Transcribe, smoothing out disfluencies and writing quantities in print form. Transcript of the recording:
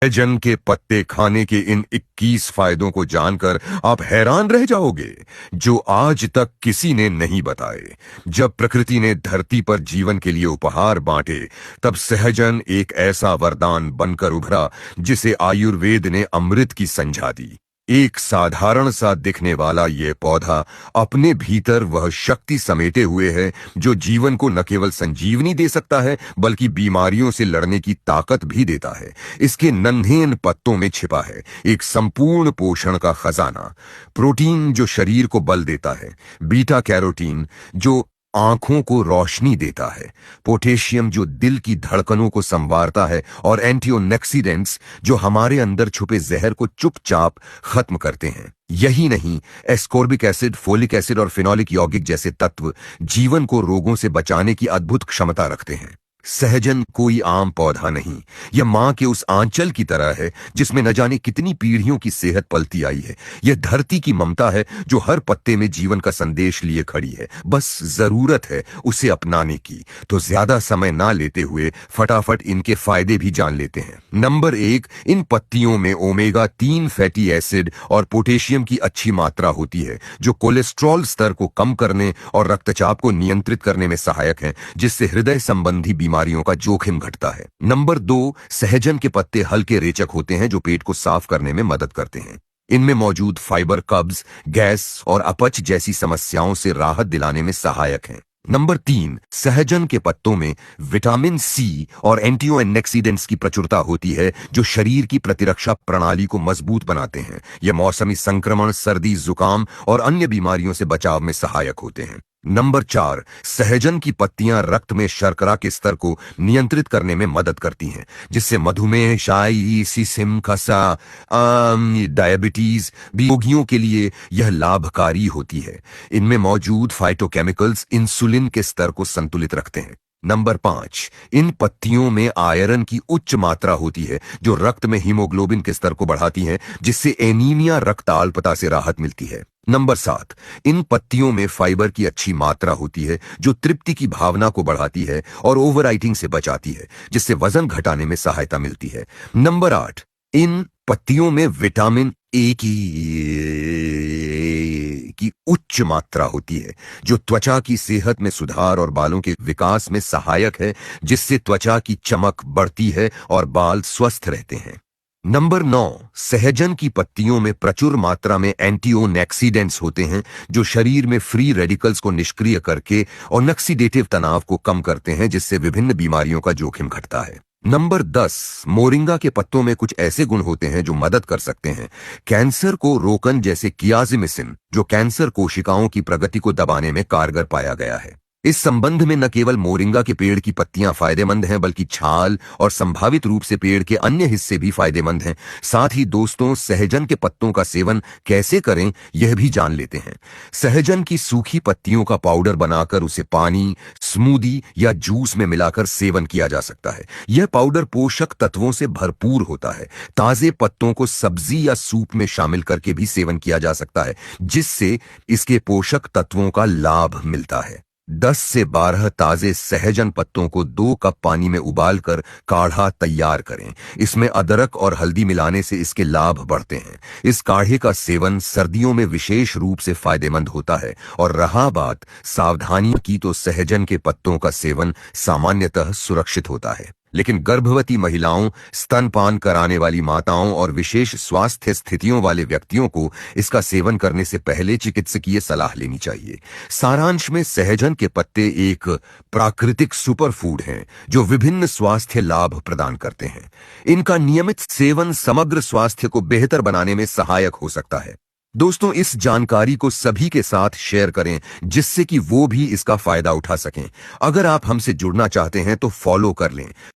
सहजन के पत्ते खाने के इन 21 फायदों को जानकर आप हैरान रह जाओगे, जो आज तक किसी ने नहीं बताए। जब प्रकृति ने धरती पर जीवन के लिए उपहार बांटे, तब सहजन एक ऐसा वरदान बनकर उभरा जिसे आयुर्वेद ने अमृत की संज्ञा दी। एक साधारण सा दिखने वाला यह पौधा अपने भीतर वह शक्ति समेटे हुए है जो जीवन को न केवल संजीवनी दे सकता है, बल्कि बीमारियों से लड़ने की ताकत भी देता है। इसके नन्हे इन पत्तों में छिपा है एक संपूर्ण पोषण का खजाना। प्रोटीन जो शरीर को बल देता है, बीटा कैरोटीन जो आंखों को रोशनी देता है, पोटेशियम जो दिल की धड़कनों को संवारता है, और एंटीऑक्सीडेंट्स जो हमारे अंदर छुपे जहर को चुपचाप खत्म करते हैं। यही नहीं, एस्कॉर्बिक एसिड, फोलिक एसिड और फिनोलिक यौगिक जैसे तत्व जीवन को रोगों से बचाने की अद्भुत क्षमता रखते हैं। सहजन कोई आम पौधा नहीं, यह मां के उस आंचल की तरह है जिसमें न जाने कितनी पीढ़ियों की सेहत पलती आई है। यह धरती की ममता है जो हर पत्ते में जीवन का संदेश लिए खड़ी है। बस जरूरत है उसे अपनाने की। तो ज्यादा समय ना लेते हुए फटाफट इनके फायदे भी जान लेते हैं। नंबर 1, इन पत्तियों में ओमेगा 3 फैटी एसिड और पोटेशियम की अच्छी मात्रा होती है, जो कोलेस्ट्रॉल स्तर को कम करने और रक्तचाप को नियंत्रित करने में सहायक है, जिससे हृदय संबंधी बीमारियों का जोखिम घटता है। नंबर 2, सहजन के पत्ते हल्के रेचक होते हैं जो पेट को साफ करने में मदद करते हैं। इनमें मौजूद फाइबर कब्ज, गैस और अपच जैसी समस्याओं से राहत दिलाने में सहायक हैं। नंबर 3, सहजन के पत्तों में विटामिन सी और एंटीऑक्सीडेंट्स की प्रचुरता होती है जो शरीर की प्रतिरक्षा प्रणाली को मजबूत बनाते हैं। यह मौसमी संक्रमण, सर्दी, जुकाम और अन्य बीमारियों से बचाव में सहायक होते हैं। नंबर 4, सहजन की पत्तियां रक्त में शर्करा के स्तर को नियंत्रित करने में मदद करती हैं, जिससे मधुमेह, शाइसिम, खसा, डायबिटीज रोगियों के लिए यह लाभकारी होती है। इनमें मौजूद फाइटोकेमिकल्स इंसुलिन के स्तर को संतुलित रखते हैं। नंबर 5, इन पत्तियों में आयरन की उच्च मात्रा होती है जो रक्त में हीमोग्लोबिन के स्तर को बढ़ाती है, जिससे एनीमिया, रक्त अल्पता से राहत मिलती है। नंबर 7, इन पत्तियों में फाइबर की अच्छी मात्रा होती है जो तृप्ति की भावना को बढ़ाती है और ओवर ईटिंग से बचाती है, जिससे वजन घटाने में सहायता मिलती है। नंबर 8, इन पत्तियों में विटामिन ए की उच्च मात्रा होती है जो त्वचा की सेहत में सुधार और बालों के विकास में सहायक है, जिससे त्वचा की चमक बढ़ती है और बाल स्वस्थ रहते हैं। नंबर 9, सहजन की पत्तियों में प्रचुर मात्रा में एंटीऑक्सीडेंट्स होते हैं जो शरीर में फ्री रेडिकल्स को निष्क्रिय करके ऑक्सीडेटिव तनाव को कम करते हैं, जिससे विभिन्न बीमारियों का जोखिम घटता है। नंबर 10, मोरिंगा के पत्तों में कुछ ऐसे गुण होते हैं जो मदद कर सकते हैं कैंसर को रोकन, जैसे कियाजिमिसिन जो कैंसर कोशिकाओं की प्रगति को दबाने में कारगर पाया गया है। इस संबंध में न केवल मोरिंगा के पेड़ की पत्तियां फायदेमंद हैं, बल्कि छाल और संभावित रूप से पेड़ के अन्य हिस्से भी फायदेमंद हैं। साथ ही दोस्तों, सहजन के पत्तों का सेवन कैसे करें यह भी जान लेते हैं। सहजन की सूखी पत्तियों का पाउडर बनाकर उसे पानी, स्मूदी या जूस में मिलाकर सेवन किया जा सकता है। यह पाउडर पोषक तत्वों से भरपूर होता है। ताजे पत्तों को सब्जी या सूप में शामिल करके भी सेवन किया जा सकता है, जिससे इसके पोषक तत्वों का लाभ मिलता है। 10 से 12 ताजे सहजन पत्तों को 2 कप पानी में उबालकर काढ़ा तैयार करें। इसमें अदरक और हल्दी मिलाने से इसके लाभ बढ़ते हैं। इस काढ़े का सेवन सर्दियों में विशेष रूप से फायदेमंद होता है। और रहा बात सावधानियों की, तो सहजन के पत्तों का सेवन सामान्यतः सुरक्षित होता है, लेकिन गर्भवती महिलाओं, स्तनपान कराने वाली माताओं और विशेष स्वास्थ्य स्थितियों वाले व्यक्तियों को इसका सेवन करने से पहले चिकित्सकीय सलाह लेनी चाहिए। सारांश में, सहजन के पत्ते एक प्राकृतिक सुपरफूड हैं जो विभिन्न स्वास्थ्य लाभ प्रदान करते हैं। इनका नियमित सेवन समग्र स्वास्थ्य को बेहतर बनाने में सहायक हो सकता है। दोस्तों, इस जानकारी को सभी के साथ शेयर करें जिससे कि वो भी इसका फायदा उठा सकें। अगर आप हमसे जुड़ना चाहते हैं तो फॉलो कर लें।